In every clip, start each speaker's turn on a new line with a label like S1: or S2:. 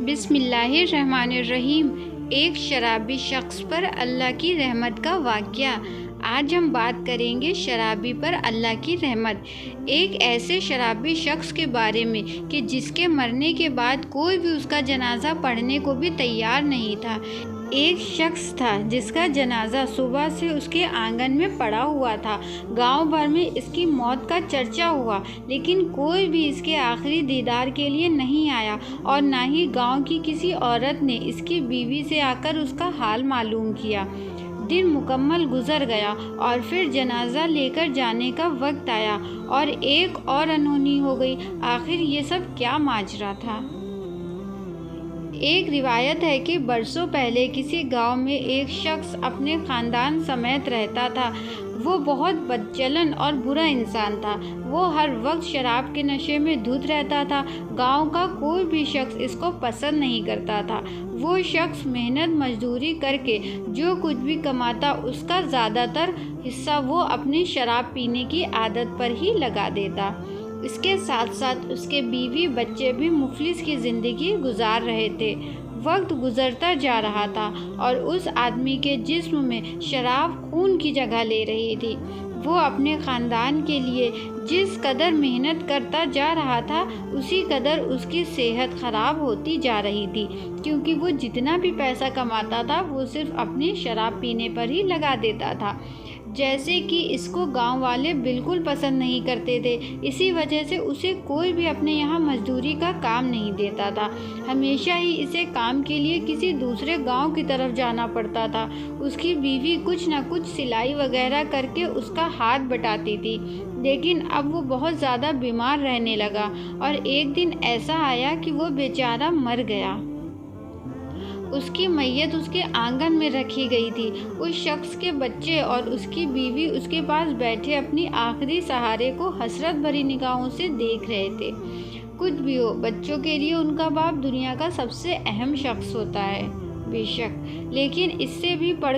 S1: بسم اللہ الرحمن الرحیم۔ ایک شرابی شخص پر اللہ کی رحمت کا واقعہ۔ آج ہم بات کریں گے شرابی پر اللہ کی رحمت۔ ایک ایسے شرابی شخص کے بارے میں کہ جس کے مرنے کے بعد کوئی بھی اس کا جنازہ پڑھنے کو بھی تیار نہیں تھا۔ ایک شخص تھا جس کا جنازہ صبح سے اس کے آنگن میں پڑا ہوا تھا۔ گاؤں بھر میں اس کی موت کا چرچا ہوا، لیکن کوئی بھی اس کے آخری دیدار کے لیے نہیں آیا، اور نہ ہی گاؤں کی کسی عورت نے اس کی بیوی سے آ کر اس کا حال معلوم کیا۔ دن مکمل گزر گیا اور پھر جنازہ لے کر جانے کا وقت آیا اور ایک اور انہونی ہو گئی۔ آخر یہ سب کیا ماجرا تھا؟ ایک روایت ہے کہ برسوں پہلے کسی گاؤں میں ایک شخص اپنے خاندان سمیت رہتا تھا۔ وہ بہت بدچلن اور برا انسان تھا۔ وہ ہر وقت شراب کے نشے میں دھت رہتا تھا۔ گاؤں کا کوئی بھی شخص اس کو پسند نہیں کرتا تھا۔ وہ شخص محنت مزدوری کر کے جو کچھ بھی کماتا، اس کا زیادہ تر حصہ وہ اپنی شراب پینے کی عادت پر ہی لگا دیتا۔ اس کے ساتھ ساتھ اس کے بیوی بچے بھی مفلس کی زندگی گزار رہے تھے۔ وقت گزرتا جا رہا تھا اور اس آدمی کے جسم میں شراب خون کی جگہ لے رہی تھی۔ وہ اپنے خاندان کے لیے جس قدر محنت کرتا جا رہا تھا، اسی قدر اس کی صحت خراب ہوتی جا رہی تھی، کیونکہ وہ جتنا بھی پیسہ کماتا تھا وہ صرف اپنی شراب پینے پر ہی لگا دیتا تھا، جیسے کہ اس کو گاؤں والے بالکل پسند نہیں کرتے تھے۔ اسی وجہ سے اسے کوئی بھی اپنے یہاں مزدوری کا کام نہیں دیتا تھا۔ ہمیشہ ہی اسے کام کے لیے کسی دوسرے گاؤں کی طرف جانا پڑتا تھا۔ اس کی بیوی کچھ نہ کچھ سلائی وغیرہ کر کے اس کا ہاتھ بٹاتی تھی، لیکن اب وہ بہت زیادہ بیمار رہنے لگا اور ایک دن ایسا آیا کہ وہ بیچارہ مر گیا۔ اس کی میت اس کے آنگن میں رکھی گئی تھی۔ اس شخص کے بچے اور اس کی بیوی اس کے پاس بیٹھے اپنی آخری سہارے کو حسرت بھری نگاہوں سے دیکھ رہے تھے۔ کچھ بھی ہو، بچوں کے لیے ان کا باپ دنیا کا سب سے اہم شخص ہوتا ہے، بے شک، لیکن اس سے بھی بڑھ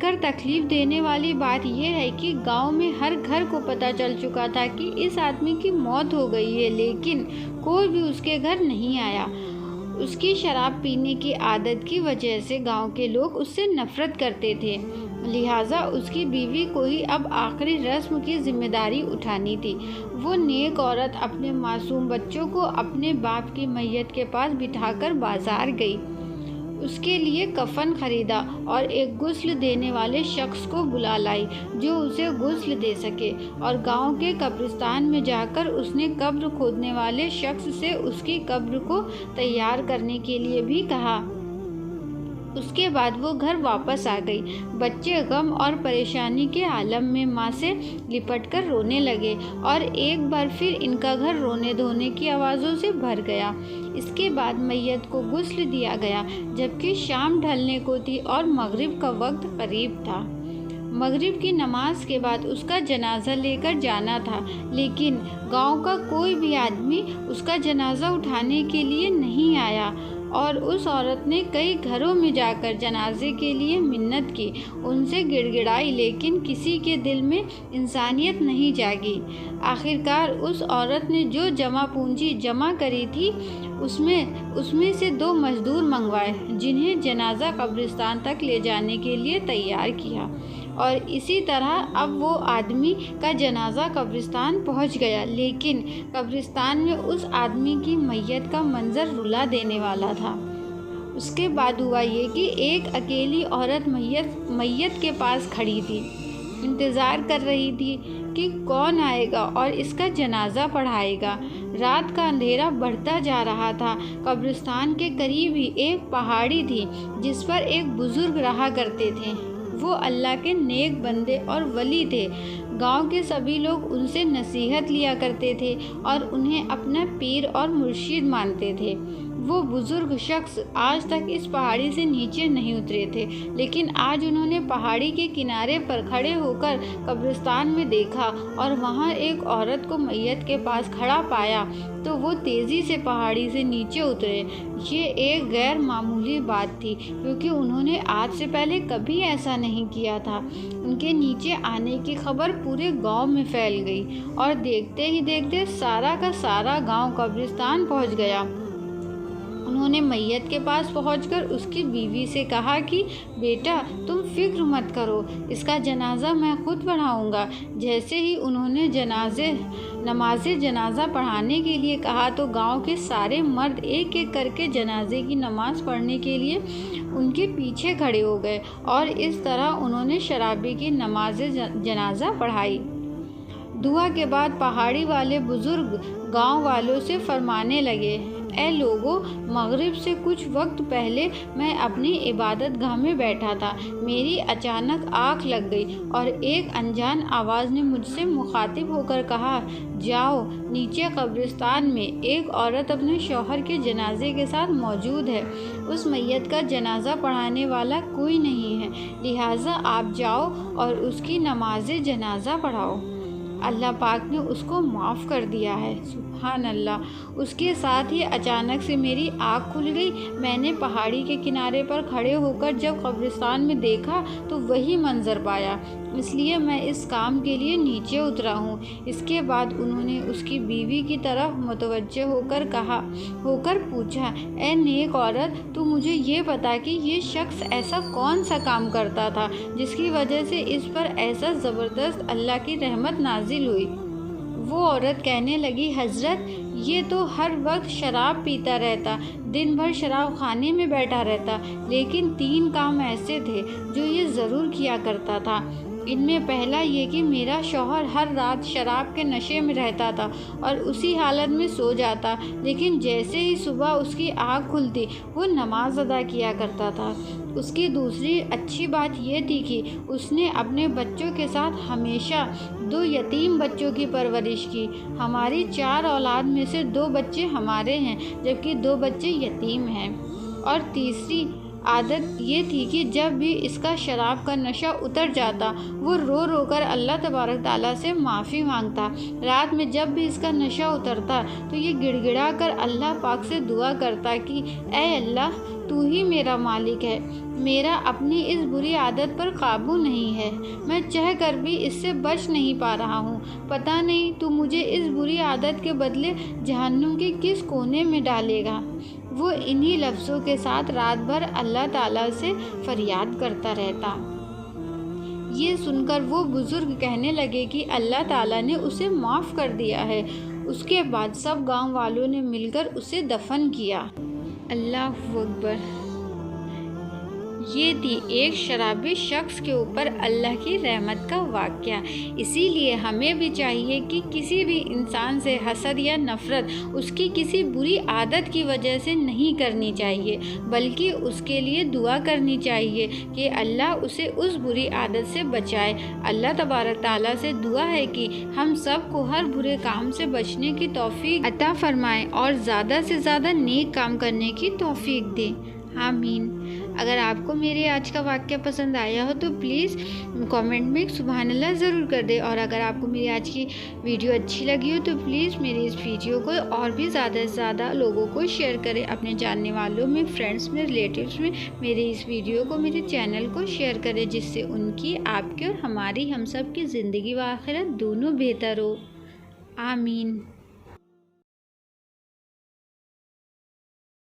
S1: کر تکلیف دینے والی بات یہ ہے کہ گاؤں میں ہر گھر کو پتہ چل چکا تھا کہ اس آدمی کی موت ہو گئی ہے، لیکن کوئی بھی اس کے گھر نہیں آیا۔ اس کی شراب پینے کی عادت کی وجہ سے گاؤں کے لوگ اس سے نفرت کرتے تھے، لہٰذا اس کی بیوی کو ہی اب آخری رسم کی ذمہ داری اٹھانی تھی۔ وہ نیک عورت اپنے معصوم بچوں کو اپنے باپ کی میت کے پاس بٹھا کر بازار گئی، اس کے لیے کفن خریدا اور ایک غسل دینے والے شخص کو بلا لائی جو اسے غسل دے سکے، اور گاؤں کے قبرستان میں جا کر اس نے قبر کھودنے والے شخص سے اس کی قبر کو تیار کرنے کے لیے بھی کہا۔ اس کے بعد وہ گھر واپس آ گئی۔ بچے غم اور پریشانی کے عالم میں ماں سے لپٹ کر رونے لگے اور ایک بار پھر ان کا گھر رونے دھونے کی آوازوں سے بھر گیا۔ اس کے بعد میت کو غسل دیا گیا، جبکہ شام ڈھلنے کو تھی اور مغرب کا وقت قریب تھا۔ مغرب کی نماز کے بعد اس کا جنازہ لے کر جانا تھا، لیکن گاؤں کا کوئی بھی آدمی اس کا جنازہ اٹھانے کے لیے نہیں آیا، اور اس عورت نے کئی گھروں میں جا کر جنازے کے لیے منت کی، ان سے گڑ گڑائی، لیکن کسی کے دل میں انسانیت نہیں جاگی۔ آخرکار اس عورت نے جو جمع پونجی جمع کری تھی، اس میں سے 2 مزدور منگوائے، جنہیں جنازہ قبرستان تک لے جانے کے لیے تیار کیا، اور اسی طرح اب وہ آدمی کا جنازہ قبرستان پہنچ گیا، لیکن قبرستان میں اس آدمی کی میت کا منظر رلا دینے والا تھا۔ اس کے بعد ہوا یہ کہ ایک اکیلی عورت میت کے پاس کھڑی تھی، انتظار کر رہی تھی کہ کون آئے گا اور اس کا جنازہ پڑھائے گا۔ رات کا اندھیرا بڑھتا جا رہا تھا۔ قبرستان کے قریب ہی ایک پہاڑی تھی جس پر ایک بزرگ رہا کرتے تھے۔ وہ اللہ کے نیک بندے اور ولی تھے۔ گاؤں کے سبھی لوگ ان سے نصیحت لیا کرتے تھے اور انہیں اپنا پیر اور مرشد مانتے تھے۔ وہ بزرگ شخص آج تک اس پہاڑی سے نیچے نہیں اترے تھے، لیکن آج انہوں نے پہاڑی کے کنارے پر کھڑے ہو کر قبرستان میں دیکھا اور وہاں ایک عورت کو میت کے پاس کھڑا پایا تو وہ تیزی سے پہاڑی سے نیچے اترے۔ یہ ایک غیر معمولی بات تھی، کیونکہ انہوں نے آج سے پہلے کبھی ایسا نہیں کیا تھا۔ ان کے نیچے آنے کی خبر پورے گاؤں میں پھیل گئی اور دیکھتے ہی دیکھتے سارا کا سارا گاؤں قبرستان پہنچ گیا۔ انہوں انہوں نے میت کے پاس پہنچ کر اس کی بیوی سے کہا کہ بیٹا تم فکر مت کرو، اس کا جنازہ میں خود پڑھاؤں گا۔ جیسے ہی انہوں نے نماز جنازہ پڑھانے کے لیے کہا تو گاؤں کے سارے مرد ایک ایک کر کے جنازے کی نماز پڑھنے کے لیے ان کے پیچھے کھڑے ہو گئے، اور اس طرح انہوں نے شرابی کی نماز جنازہ پڑھائی۔ دعا کے بعد پہاڑی والے بزرگ گاؤں والوں سے فرمانے لگے، اے لوگو، مغرب سے کچھ وقت پہلے میں اپنی عبادت گاہ میں بیٹھا تھا، میری اچانک آنکھ لگ گئی اور ایک انجان آواز نے مجھ سے مخاطب ہو کر کہا، جاؤ، نیچے قبرستان میں ایک عورت اپنے شوہر کے جنازے کے ساتھ موجود ہے، اس میت کا جنازہ پڑھانے والا کوئی نہیں ہے، لہٰذا آپ جاؤ اور اس کی نماز جنازہ پڑھاؤ۔ اللہ پاک نے اس کو معاف کر دیا ہے، سبحان اللہ۔ اس کے ساتھ ہی اچانک سے میری آنکھ کھل گئی، میں نے پہاڑی کے کنارے پر کھڑے ہو کر جب قبرستان میں دیکھا تو وہی منظر پایا، اس لیے میں اس کام کے لیے نیچے اترا ہوں۔ اس کے بعد انہوں نے اس کی بیوی کی طرف متوجہ ہو کر پوچھا، اے نیک عورت، تو مجھے یہ بتا کہ یہ شخص ایسا کون سا کام کرتا تھا جس کی وجہ سے اس پر ایسا زبردست اللہ کی رحمت نازل ہوئی؟ وہ عورت کہنے لگی، حضرت، یہ تو ہر وقت شراب پیتا رہتا، دن بھر شراب خانے میں بیٹھا رہتا، لیکن 3 کام ایسے تھے جو یہ ضرور کیا کرتا تھا۔ ان میں پہلا یہ کہ میرا شوہر ہر رات شراب کے نشے میں رہتا تھا اور اسی حالت میں سو جاتا، لیکن جیسے ہی صبح اس کی آنکھ کھلتی وہ نماز ادا کیا کرتا تھا۔ اس کی دوسری اچھی بات یہ تھی کہ اس نے اپنے بچوں کے ساتھ ہمیشہ 2 یتیم بچوں کی پرورش کی۔ ہماری 4 اولاد میں سے 2 بچے ہمارے ہیں جبکہ 2 بچے یتیم ہیں۔ اور تیسری عادت یہ تھی کہ جب بھی اس کا شراب کا نشہ اتر جاتا وہ رو رو کر اللہ تبارک تعالیٰ سے معافی مانگتا۔ رات میں جب بھی اس کا نشہ اترتا تو یہ گڑ گڑا کر اللہ پاک سے دعا کرتا کہ اے اللہ، تو ہی میرا مالک ہے، میرا اپنی اس بری عادت پر قابو نہیں ہے، میں چاہ کر بھی اس سے بچ نہیں پا رہا ہوں، پتہ نہیں تو مجھے اس بری عادت کے بدلے جہنم کے کس کونے میں ڈالے گا۔ وہ انہی لفظوں کے ساتھ رات بھر اللہ تعالیٰ سے فریاد کرتا رہتا۔ یہ سن کر وہ بزرگ کہنے لگے کہ اللہ تعالیٰ نے اسے معاف کر دیا ہے۔ اس کے بعد سب گاؤں والوں نے مل کر اسے دفن کیا۔ اللہ اکبر۔ یہ تھی ایک شرابی شخص کے اوپر اللہ کی رحمت کا واقعہ۔ اسی لیے ہمیں بھی چاہیے کہ کسی بھی انسان سے حسد یا نفرت اس کی کسی بری عادت کی وجہ سے نہیں کرنی چاہیے، بلکہ اس کے لیے دعا کرنی چاہیے کہ اللہ اسے اس بری عادت سے بچائے۔ اللہ تبارک تعالیٰ سے دعا ہے کہ ہم سب کو ہر برے کام سے بچنے کی توفیق عطا فرمائے اور زیادہ سے زیادہ نیک کام کرنے کی توفیق دے، آمین۔ اگر آپ کو میرے آج کا واقعہ پسند آیا ہو تو پلیز کامنٹ میں سبحان اللہ ضرور کر دیں، اور اگر آپ کو میری آج کی ویڈیو اچھی لگی ہو تو پلیز میری اس ویڈیو کو اور بھی زیادہ سے زیادہ لوگوں کو شیئر کریں، اپنے جاننے والوں میں، فرینڈس میں، ریلیٹیوز میں میرے اس ویڈیو کو، میرے چینل کو شیئر کریں، جس سے ان کی، آپ کی اور ہماری، ہم سب کی زندگی و آخرت دونوں بہتر ہو، آمین۔